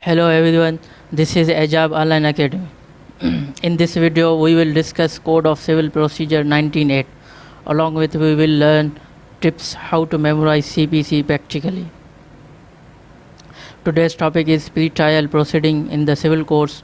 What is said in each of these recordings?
Hello everyone, this is Ajab Online Academy. In this video, we will discuss Code of Civil Procedure 19.8. Along with we will learn tips how to memorize CPC practically. Today's topic is pre-trial proceeding in the civil courts,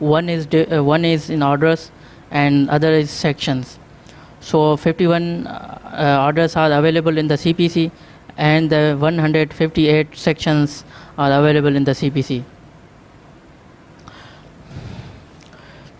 one is in orders and other is sections. So 51 orders are available in the CPC and the 158 sections are available in the CPC.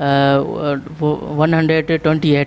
128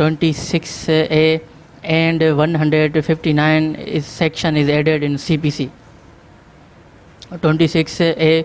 26A and 159 section is added in CPC. 26A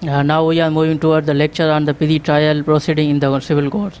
Now we are moving toward the lecture on the pre-trial proceeding in the civil courts.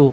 2.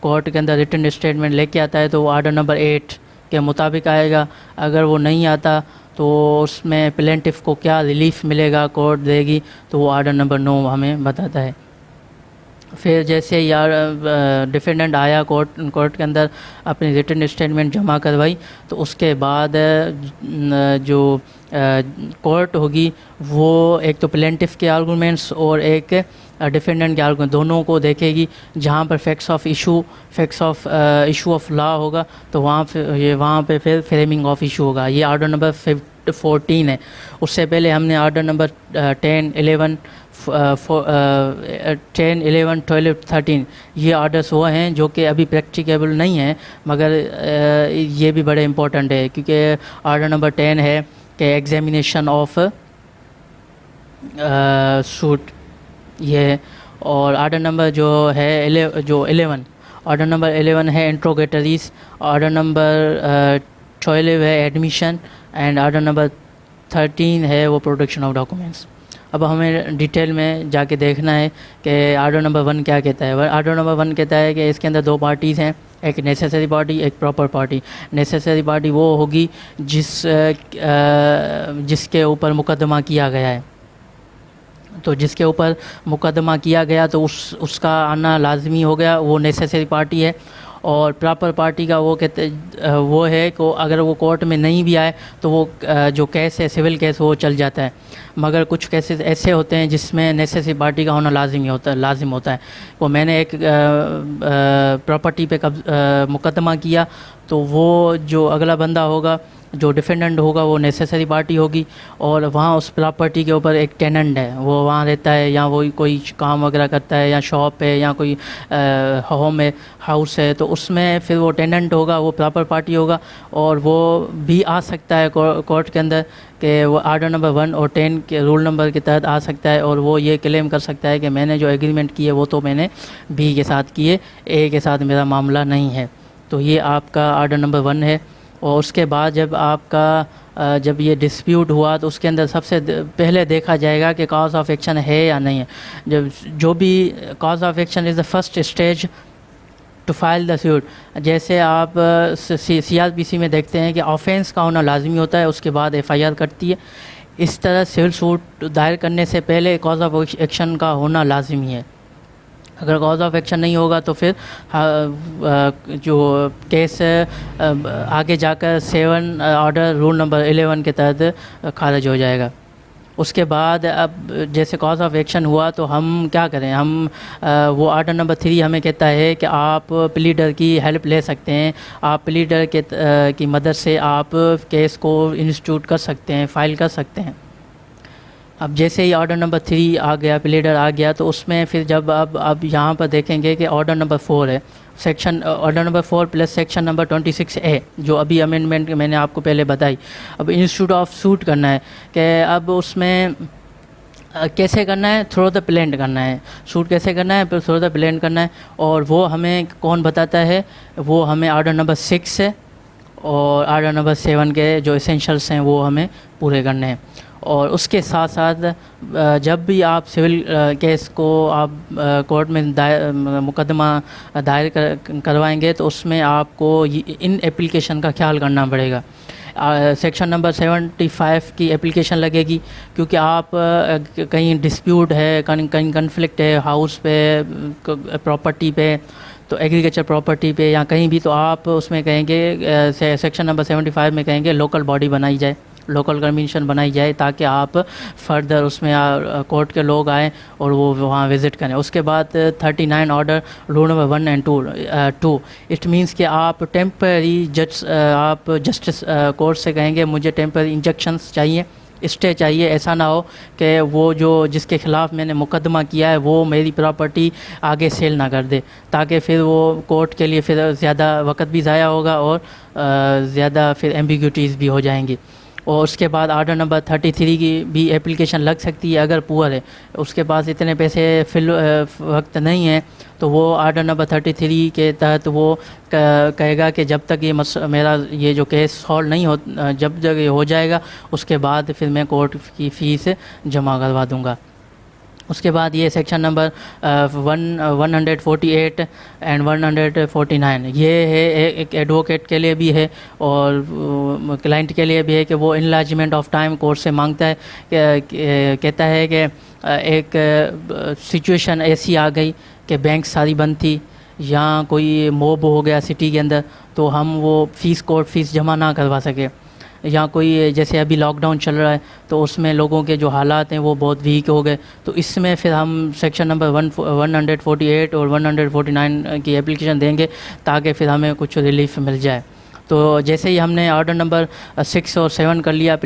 Court کے اندر return statement لے کے آتا ہے تو وہ order number 8 کے مطابق آئے گا. اگر وہ نہیں آتا تو اس میں پلینٹف کو کیا ریلیف ملے گا کورٹ دے گی, تو وہ آرڈر نمبر 9 ہمیں بتاتا ہے. پھر جیسے یار ڈیفینڈنٹ آیا کورٹ کے اندر, اپنی ریٹن اسٹیٹمنٹ جمع کروائی, تو اس کے بعد جو کورٹ ہوگی وہ ایک تو پلینٹف کے آرگومنٹس اور ایک ڈیفینڈنٹ کے آرگومنٹ دونوں کو دیکھے گی. جہاں پر facts of issue of law ہوگا تو وہاں پہ پھر فریمنگ آف ایشو ہوگا. یہ آرڈر نمبر 14 ہے. اس سے پہلے ہم نے آرڈر نمبر 10, 11, 12, 13 یہ آرڈرس وہ ہیں جو کہ ابھی پریکٹیکیبل نہیں ہیں, مگر یہ بھی بڑے امپورٹنٹ ہے, کیونکہ آرڈر نمبر 10 ہے کہ ایگزامینیشن آف سوٹ یہ ہے. اور آرڈر نمبر جو ہے 11 ہے انٹروگیٹریز. آرڈر نمبر 12 ہے ایڈمیشن, اینڈ آرڈر نمبر 13 ہے وہ پروڈکشن آف ڈاکومنٹس. اب ہمیں ڈیٹیل میں جا کے دیکھنا ہے کہ آرڈر نمبر 1 کیا کہتا ہے. آرڈر نمبر 1 کہتا ہے کہ اس کے اندر 2 پارٹیز ہیں, ایک نیسیسری پارٹی, ایک پراپر پارٹی. نیسیسری پارٹی وہ ہوگی جس کے اوپر مقدمہ کیا گیا ہے. تو جس کے اوپر مقدمہ کیا گیا تو اس کا آنا لازمی ہو گیا, وہ نیسیسری پارٹی ہے. اور پراپر پارٹی کا وہ ہے کہ اگر وہ کورٹ میں نہیں بھی آئے تو وہ جو کیس ہے سول کیس وہ چل جاتا ہے. مگر کچھ کیسز ایسے ہوتے ہیں جس میں نیسیسری پارٹی کا ہونا لازم ہوتا ہے. وہ میں نے ایک پراپرٹی پہ مقدمہ کیا تو وہ جو اگلا بندہ ہوگا, جو ڈیفینڈنٹ ہوگا, وہ نیسیسری پارٹی ہوگی. اور وہاں اس پراپرٹی کے اوپر ایک ٹیننٹ ہے, وہ وہاں رہتا ہے, یا وہ کوئی کام وغیرہ کرتا ہے, یا شاپ ہے, یا کوئی ہاؤس ہے, تو اس میں پھر وہ ٹیننٹ ہوگا, وہ پراپر پارٹی ہوگا. اور وہ بھی آ سکتا ہے کورٹ کے اندر کہ وہ آرڈر نمبر 1 اور 10 کے رول نمبر کے تحت آ سکتا ہے, اور وہ یہ کلیم کر سکتا ہے کہ میں نے جو ایگریمنٹ کیے وہ تو میں نے بی کے ساتھ کیے, اے کے ساتھ میرا معاملہ نہیں ہے. تو یہ آپ کا آرڈر نمبر 1 ہے. اور اس کے بعد جب یہ ڈسپیوٹ ہوا تو اس کے اندر سب سے پہلے دیکھا جائے گا کہ کاز آف ایکشن ہے یا نہیں ہے. جو بھی cause of action is the first stage to file the suit. جیسے آپ CRPC میں دیکھتے ہیں کہ آفینس کا ہونا لازمی ہوتا ہے, اس کے بعد FIR کٹتی ہے. اس طرح سول سوٹ دائر کرنے سے پہلے کاز آف ایکشن کا ہونا لازمی ہے. اگر کاز آف ایکشن نہیں ہوگا تو پھر جو کیس آگے جا کر 7 آرڈر رول نمبر 11 کے تحت خارج ہو جائے گا. اس کے بعد اب جیسے کاز آف ایکشن ہوا تو ہم کیا کریں, وہ آرڈر نمبر 3 ہمیں کہتا ہے کہ آپ پلیڈر کی ہیلپ لے سکتے ہیں. آپ پلیڈر کی مدد سے آپ کیس کو انسٹیٹیوٹ کر سکتے ہیں, فائل کر سکتے ہیں. اب جیسے ہی آرڈر نمبر 3 آ گیا, پلیڈر آ گیا, تو اس میں پھر جب اب یہاں پر دیکھیں گے کہ آرڈر نمبر 4 ہے, order number 4 plus section number 26A جو ابھی امینڈمنٹ میں نے آپ کو پہلے بتائی. اب انسٹیٹیوٹ آف سوٹ کرنا ہے کہ اب اس میں کیسے کرنا ہے, تھرو دا پلینٹ کرنا ہے. سوٹ کیسے کرنا ہے, تھرو دا پلینٹ کرنا ہے. اور وہ ہمیں کون بتاتا ہے, وہ ہمیں آرڈر نمبر 6 ہے, اور آرڈر نمبر 7 کے جو اسینشلس ہیں وہ ہمیں پورے کرنے ہیں. اور اس کے ساتھ ساتھ جب بھی آپ سول کیس کو آپ کورٹ میں مقدمہ دائر کروائیں گے تو اس میں آپ کو ان اپلیکیشن کا خیال کرنا پڑے گا. سیکشن نمبر 75 کی اپلیکیشن لگے گی, کیونکہ آپ کہیں ڈسپیوٹ ہے, کہیں کنفلکٹ ہے ہاؤس پہ, پراپرٹی پہ, تو ایگریکلچر پراپرٹی پہ یا کہیں بھی, تو آپ اس میں کہیں گے سیکشن نمبر 75 میں کہیں گے لوکل باڈی بنائی جائے, لوکل کمیشن بنائی جائے, تاکہ آپ فردر اس میں کورٹ کے لوگ آئیں اور وہ وہاں وزٹ کریں. اس کے بعد 39 order roll number 1 and 2 it means کہ آپ ٹیمپرری آپ جسٹس کورٹ سے کہیں گے مجھے ٹیمپرری انجیکشنس چاہیے, اسٹے چاہیے. ایسا نہ ہو کہ وہ جس کے خلاف میں نے مقدمہ کیا ہے وہ میری پراپرٹی آگے سیل نہ کر دے, تاکہ پھر وہ کورٹ کے لیے پھر زیادہ وقت بھی ضائع ہوگا اور زیادہ پھر ایمبیگوٹیز بھی ہو جائیں گی. اور اس کے بعد آرڈر نمبر 33 کی بھی اپلیکیشن لگ سکتی ہے اگر پور ہے, اس کے پاس اتنے پیسے وقت نہیں ہیں, تو وہ آرڈر نمبر 33 کے تحت وہ کہے گا کہ جب تک میرا یہ جو کیس سالو نہیں ہو, جب یہ ہو جائے گا اس کے بعد پھر میں کورٹ کی فیس جمع کروا دوں گا. اس کے بعد یہ سیکشن نمبر 148 اینڈ 149 یہ ہے ایک ایڈوکیٹ کے لیے بھی ہے اور کلائنٹ کے لیے بھی ہے کہ وہ انلارجمنٹ آف ٹائم کورٹ سے مانگتا ہے کہ کہتا ہے کہ ایک سچویشن ایسی آ گئی کہ بینک ساری بند تھی یا کوئی موب ہو گیا سٹی کے اندر تو ہم وہ کورٹ فیس جمع نہ کروا سکے، یا کوئی جیسے ابھی لاک ڈاؤن چل رہا ہے تو اس میں لوگوں کے جو حالات ہیں وہ بہت ویک ہو گئے، تو اس میں پھر ہم سیکشن نمبر 148 اور 149 کی اپلیکیشن دیں گے تاکہ پھر ہمیں کچھ ریلیف مل جائے۔ تو جیسے ہی ہم نے آرڈر نمبر 6 اور 7 کر لیا،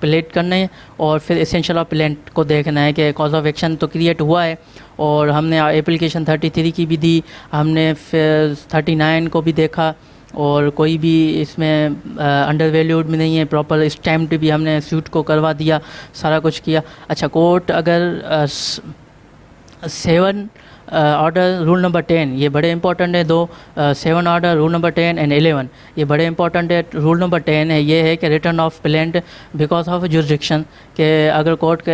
پلیٹ کرنا ہے اور پھر اسینشیل آف پلینٹ کو دیکھنا ہے کہ کاز آف ایکشن تو کریٹ ہوا ہے، اور ہم نے اپلیکیشن 33 کی بھی دی، ہم نے پھر 39 کو بھی دیکھا، اور کوئی بھی اس میں انڈر ویلیوڈ بھی نہیں ہے، پراپر اسٹیمپڈ بھی ہم نے سوٹ کو کروا دیا، سارا کچھ کیا۔ اچھا، کورٹ اگر 7 آرڈر رول نمبر 10 یہ بڑے امپورٹنٹ ہے، 7 آرڈر رول نمبر 10 اینڈ 11 یہ بڑے امپورٹنٹ ہے۔ رول نمبر 10 ہے یہ ہے کہ return of plaint because of jurisdiction, کہ اگر کورٹ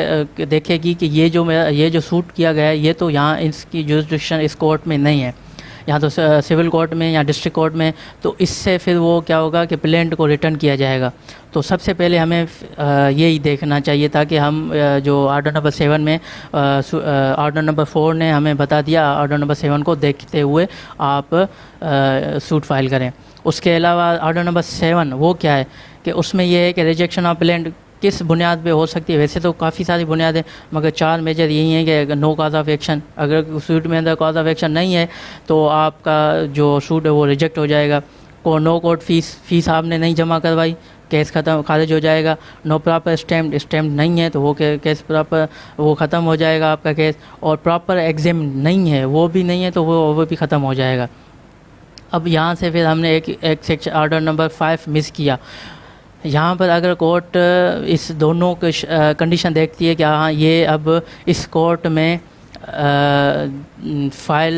دیکھے گی کہ یہ جو سوٹ کیا گیا ہے یہ تو یہاں اس کی جورسڈکشن اس کورٹ میں نہیں ہے، یہاں تو سول کورٹ میں یا ڈسٹرکٹ کورٹ میں، تو اس سے پھر وہ کیا ہوگا کہ پلینٹ کو ریٹرن کیا جائے گا۔ تو سب سے پہلے ہمیں یہی دیکھنا چاہیے تھا کہ ہم جو آرڈر نمبر 7 میں آرڈر نمبر 4 نے ہمیں بتا دیا، آرڈر نمبر 7 کو دیکھتے ہوئے آپ سوٹ فائل کریں۔ اس کے علاوہ آرڈر نمبر 7 وہ کیا ہے کہ اس میں یہ ہے کہ ریجیکشن آف پلینٹ کس بنیاد پہ ہو سکتی ہے، ویسے تو کافی ساری بنیادیں مگر 4 میجر یہی ہیں کہ نو کاز آف ایکشن، اگر سوٹ میں اندر کاز آف ایکشن نہیں ہے تو آپ کا جو سوٹ ہے وہ ریجیکٹ ہو جائے گا۔ نو کورٹ فیس آپ نے نہیں جمع کروائی، کیس خارج ہو جائے گا۔ نو پراپر اسٹیمپ نہیں ہے تو وہ کیس پراپر وہ ختم ہو جائے گا آپ کا کیس، اور پراپر ایگزام نہیں ہے، وہ بھی نہیں ہے تو وہ بھی ختم ہو جائے گا۔ اب یہاں سے پھر ہم نے ایک سیکشن آرڈر نمبر 5 مس کیا۔ یہاں پر اگر کورٹ اس دونوں کنڈیشن دیکھتی ہے کہ ہاں یہ اب اس کورٹ میں فائل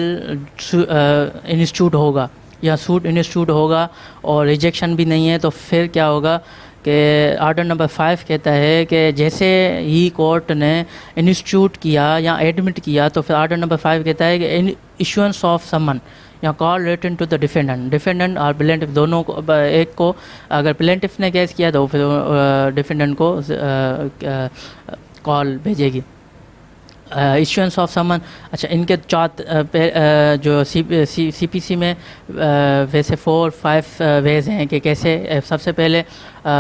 انسٹیٹیوٹ ہوگا یا سوٹ انسٹیٹیوٹ ہوگا اور ریجیکشن بھی نہیں ہے، تو پھر کیا ہوگا کہ آرڈر نمبر 5 کہتا ہے کہ جیسے ہی کورٹ نے انسٹیٹیوٹ کیا یا ایڈمٹ کیا تو پھر آرڈر نمبر 5 کہتا ہے کہ ایشوئنس آف سمن یا کال ریٹن ٹو دا ڈیفینڈنٹ اور پلینٹف دونوں کو، ایک کو اگر پلینٹف نے کیس کیا تو پھر ڈیفینڈنٹ کو کال بھیجے گی۔ ایشوئنس آف سمن، اچھا ان کے جو سی پی سی میں ویسے 4-5 ویز ہیں کہ کیسے۔ سب سے پہلے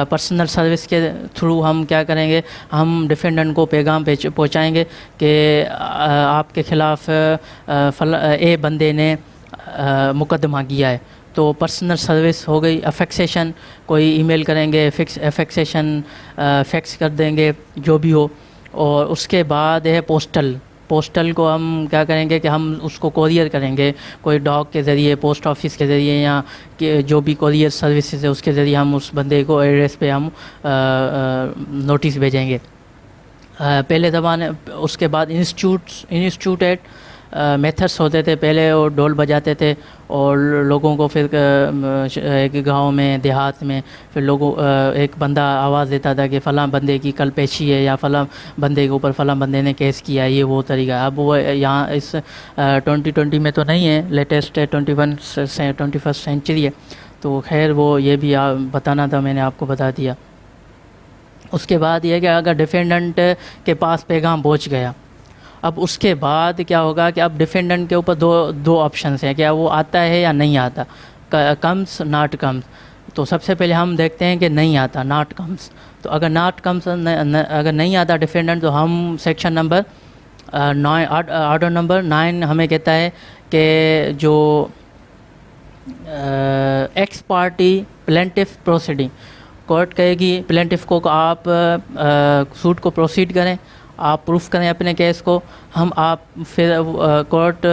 پرسنل سروس کے تھرو ہم کیا کریں گے، ہم ڈیفینڈنٹ کو پیغام پہنچائیں گے کہ آپ کے خلاف اے بندے نے مقدمہ کیا ہے، تو پرسنل سروس ہو گئی۔ افیکسیشن کوئی ای میل کریں گے، افیکسیشن فیکس کر دیں گے جو بھی ہو، اور اس کے بعد ہے پوسٹل کو ہم کیا کریں گے کہ ہم اس کو کوریئر کریں گے، کوئی ڈاک کے ذریعے، پوسٹ آفس کے ذریعے، یا کہ جو بھی کوریئر سروسز ہے اس کے ذریعے ہم اس بندے کو ایڈریس پہ ہم نوٹس بھیجیں گے۔ پہلے زمانے اس کے بعد انسٹیٹیوٹیڈ میتھڈس ہوتے تھے، پہلے وہ ڈھول بجاتے تھے اور لوگوں کو پھر ایک گاؤں میں دیہات میں پھر ایک بندہ آواز دیتا تھا کہ فلاں بندے کی کل پیشی ہے یا فلاں بندے کے اوپر فلاں بندے نے کیس کیا، یہ وہ طریقہ۔ اب وہ یہاں اس 2020 میں تو نہیں ہے، لیٹسٹ 21st سینچری ہے، تو خیر وہ یہ بھی بتانا تھا، میں نے آپ کو بتا دیا۔ اس کے بعد یہ کہ اگر ڈیفینڈنٹ کے پاس پیغام پہنچ گیا، اب اس کے بعد کیا ہوگا کہ اب ڈیفینڈنٹ کے اوپر دو آپشنس ہیں، کیا وہ آتا ہے یا نہیں آتا، کمس ناٹ کمس۔ تو سب سے پہلے ہم دیکھتے ہیں کہ نہیں آتا، ناٹ کمس۔ تو اگر ناٹ کمس اگر نہیں آتا ڈیفینڈنٹ، تو ہم سیکشن نمبر 9 آرڈر نمبر 9 ہمیں کہتا ہے کہ جو x party plaintiff proceeding, court کہے گی پلینٹف کو کہ آپ سوٹ کو پروسیڈ کریں، آپ پروف کریں اپنے کیس کو، آپ پھر کورٹ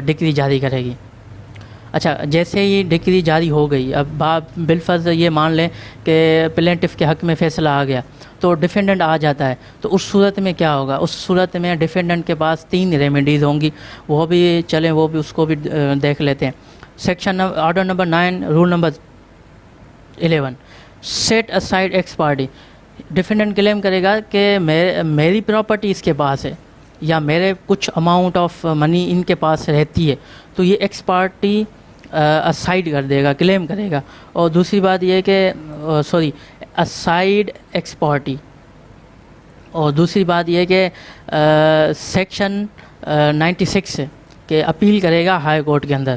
ڈگری جاری کرے گی۔ اچھا، جیسے ہی ڈگری جاری ہو گئی، اب بالفرض یہ مان لیں کہ پلینٹف کے حق میں فیصلہ آ گیا تو ڈیفینڈنٹ آ جاتا ہے، تو اس صورت میں کیا ہوگا؟ اس صورت میں ڈیفینڈنٹ کے پاس 3 ریمیڈیز ہوں گی، وہ بھی چلیں وہ بھی اس کو بھی دیکھ لیتے ہیں۔ Section order number 9 rule number 11 set aside ex parte, defendant claim کرے گا کہ میری پراپرٹی اس کے پاس ہے، یا میرے کچھ اماؤنٹ آف منی ان کے پاس رہتی ہے تو یہ ایکس پارٹی اسائڈ کر دے گا, کلیم کرے گا. اور دوسری بات یہ ہے کہ اسائڈ ایکس پارٹی. اور دوسری بات یہ کہ سیکشن 96 کہ اپیل کرے گا ہائی کورٹ کے اندر.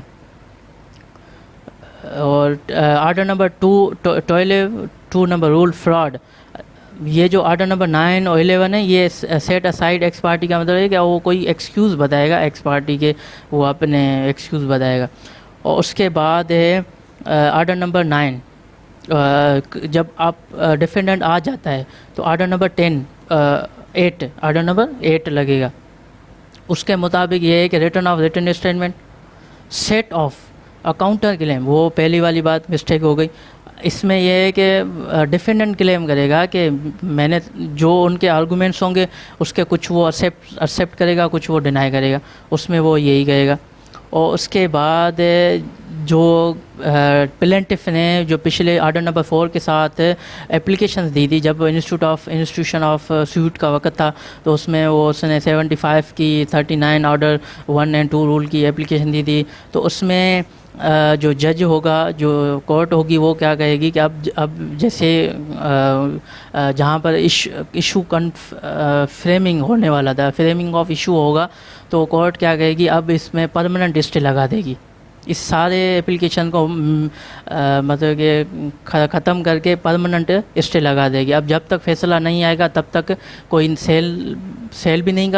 اور order number 2 number rule fraud, یہ جو آرڈر نمبر 9 اور 11 ہے یہ سیٹ اسائڈ ایکس پارٹی کا مطلب ہے کہ وہ کوئی ایکسکیوز بتائے گا ایکس پارٹی کے, وہ اپنے ایکسکیوز بتائے گا. اور اس کے بعد ہے آرڈر نمبر 9, جب آپ ڈیفینڈنٹ آ جاتا ہے تو آرڈر نمبر 8 آرڈر نمبر 8 لگے گا. اس کے مطابق یہ ہے کہ return of written statement, set off counter claim, وہ پہلی والی بات مسٹیک ہو گئی. اس میں یہ ہے کہ ڈیفینڈنٹ کلیم کرے گا کہ میں نے جو ان کے آرگومنٹس ہوں گے اس کے کچھ وہ ایکسیپٹ کرے گا, کچھ وہ ڈینائی کرے گا, اس میں وہ یہی کہے گا. اور اس کے بعد جو پلینٹف نے جو پچھلے آرڈر نمبر 4 کے ساتھ اپلیکیشنز دی تھی جب انسٹیٹیوشن آف سیوٹ کا وقت تھا, تو اس میں اس نے 75 کی 39 آرڈر 1 and 2 رول کی اپلیکیشن دی تھی. تو اس میں جو جج ہوگا, جو کورٹ ہوگی, وہ کیا کہے گی کہ اب جیسے جہاں پر ایشو فریمنگ ہونے والا تھا, فریمنگ آف ایشو ہوگا, تو کورٹ کیا کہے گی اب اس میں پرماننٹ اسٹے لگا دے گی. اس سارے اپلیکیشن کو مطلب کہ ختم کر کے پرماننٹ اسٹے لگا دے گی. اب جب تک فیصلہ نہیں آئے گا تب تک کوئی سیل بھی نہیں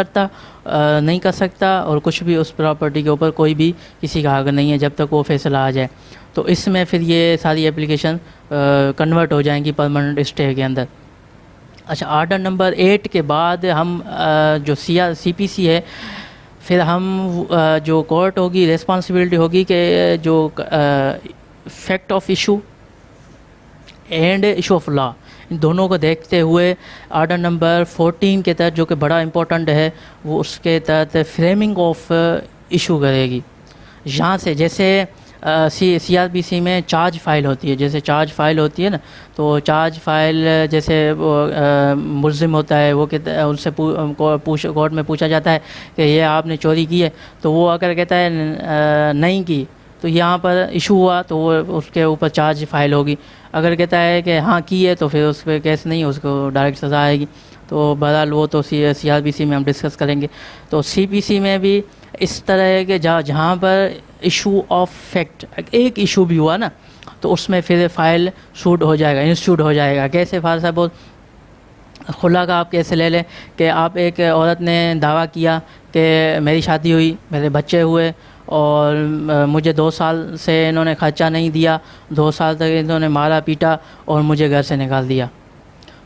کر سکتا, اور کچھ بھی اس پراپرٹی کے اوپر کوئی بھی کسی کا حق نہیں ہے جب تک وہ فیصلہ آ جائے. تو اس میں پھر یہ ساری اپلیکیشن کنورٹ ہو جائیں گی پرماننٹ اسٹے کے اندر. اچھا, آرڈر نمبر 8 کے بعد ہم جو سی پی سی ہے, پھر ہم جو کورٹ ہوگی ریسپانسبلٹی ہوگی کہ جو fact of issue and issue of law, ان دونوں کو دیکھتے ہوئے آرڈر نمبر 14 کے تحت, جو کہ بڑا امپورٹنٹ ہے, وہ اس کے تحت فریمنگ آف ایشو کرے گی. یہاں سے جیسے سی آر پی سی میں چارج فائل ہوتی ہے, جیسے چارج فائل ہوتی ہے نا, تو چارج فائل جیسے ملزم ہوتا ہے, وہ ان سے کورٹ میں پوچھا جاتا ہے کہ یہ آپ نے چوری کی ہے, تو وہ اگر کہتا ہے نہیں کی, تو یہاں پر ایشو ہوا تو وہ اس کے اوپر چارج فائل ہوگی. اگر کہتا ہے کہ ہاں کی ہے تو پھر اس پہ کیس نہیں, اس کو ڈائریکٹ سزا آئے گی. تو بہرحال وہ تو سی آر پی سی میں ہم ڈسکس کریں گے. تو سی پی سی میں بھی اس طرح ہے کہ جہاں پر ایشو آف فیکٹ, ایک ایشو بھی ہوا نا, تو اس میں پھر فائل شوٹ ہو جائے گا, انسٹیٹیوٹ ہو جائے گا. کیسے فار صاحب, خلا کا آپ کیسے لے لیں کہ آپ ایک عورت نے دعویٰ کیا کہ میری شادی ہوئی, میرے بچے ہوئے, اور مجھے 2 سال سے انہوں نے خرچہ نہیں دیا, 2 سال تک انہوں نے مارا پیٹا اور مجھے گھر سے نکال دیا.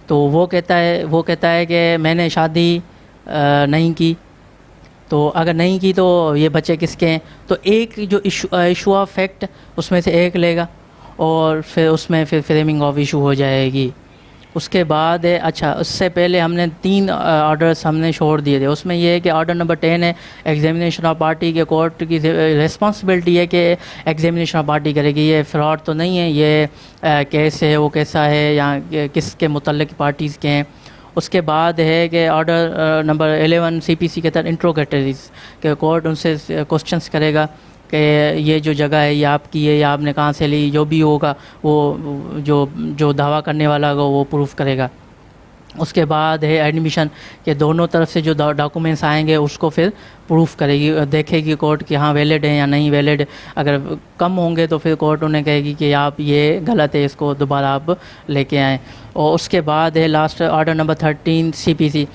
تو وہ کہتا ہے کہ میں نے شادی نہیں کی, تو اگر نہیں کی تو یہ بچے کس کے ہیں. تو ایک جو ایشو آف فیکٹ اس میں سے ایک لے گا, اور پھر اس میں پھر فریمنگ آف ایشو ہو جائے گی. اس کے بعد اچھا, اس سے پہلے ہم نے 3 آرڈرس ہم نے چھوڑ دیے تھے. اس میں یہ ہے کہ آرڈر نمبر 10 ہے ایگزامینیشن آف پارٹی کے کورٹ کی ریسپانسبلٹی ہے کہ ایگزامینیشن آف پارٹی کرے گی. یہ فراڈ تو نہیں ہے, یہ کیس ہے وہ کیسا ہے, یا کس کے متعلق پارٹیز کے ہیں. اس کے بعد ہے کہ آرڈر نمبر 11 سی پی سی کے تحت انٹروگیٹریز, کہ کورٹ ان سے کوشچنس کرے گا کہ یہ جو جگہ ہے یہ آپ کی ہے یا آپ نے کہاں سے لی, جو بھی ہوگا وہ جو دعویٰ کرنے والا ہوگا وہ پروف کرے گا. اس کے بعد ہے ایڈمیشن, کہ دونوں طرف سے جو ڈاکومنٹس آئیں گے اس کو پھر پروف کرے گی, دیکھے گی کورٹ کہ ہاں ویلڈ ہے یا نہیں ویلڈ. اگر کم ہوں گے تو پھر کورٹ انہیں کہے گی کہ آپ یہ غلط ہے, اس کو دوبارہ آپ لے کے آئیں. اور اس کے بعد ہے لاسٹ آرڈر نمبر 13 سی پی سی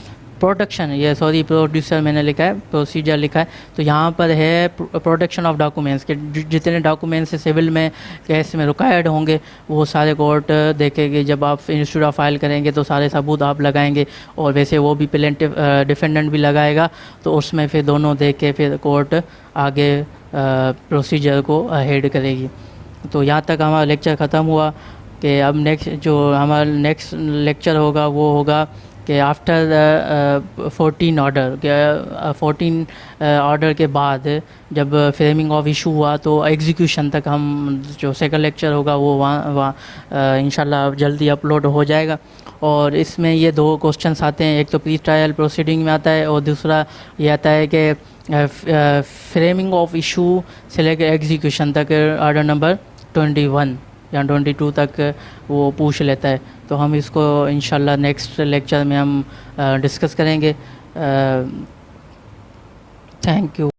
پروٹیکشن, یہ پروڈیوسر میں نے لکھا ہے, پروسیجر لکھا ہے. تو یہاں پر ہے پروٹیکشن آف ڈاکومنٹس, کہ جتنے ڈاکومنٹس سول میں کیس میں ریکوائرڈ ہوں گے وہ سارے کورٹ دیکھے گے. جب آپ انسٹیٹیوٹ آف فائل کریں گے تو سارے ثبوت آپ لگائیں گے, اور ویسے وہ بھی ڈیفینڈنٹ بھی لگائے گا. تو اس میں پھر دونوں دیکھ کے پھر کورٹ آگے پروسیجر کو ہیڈ کرے گی. تو یہاں تک ہمارا لیکچر ختم ہوا. کہ اب جو ہمارا نیکسٹ لیکچر ہوگا وہ ہوگا کہ آفٹر 14 آرڈر، کہ 14 آرڈر کے بعد جب فریمنگ آف ایشو ہوا تو ایگزیکیوشن تک ہم جو سیکنڈ لیکچر ہوگا وہ وہاں انشاءاللہ جلدی اپلوڈ ہو جائے گا. اور اس میں یہ دو کوسچنس آتے ہیں، ایک تو پری ٹرائل پروسیڈنگ میں آتا ہے اور دوسرا یہ آتا ہے کہ فریمنگ آف ایشو سے لے کے ایگزیکیوشن تک آرڈر نمبر 21 یا 22 تک وہ پوچھ لیتا ہے. تو ہم اس کو انشاءاللہ نیکسٹ لیکچر میں ہم ڈسکس کریں گے. Thank you.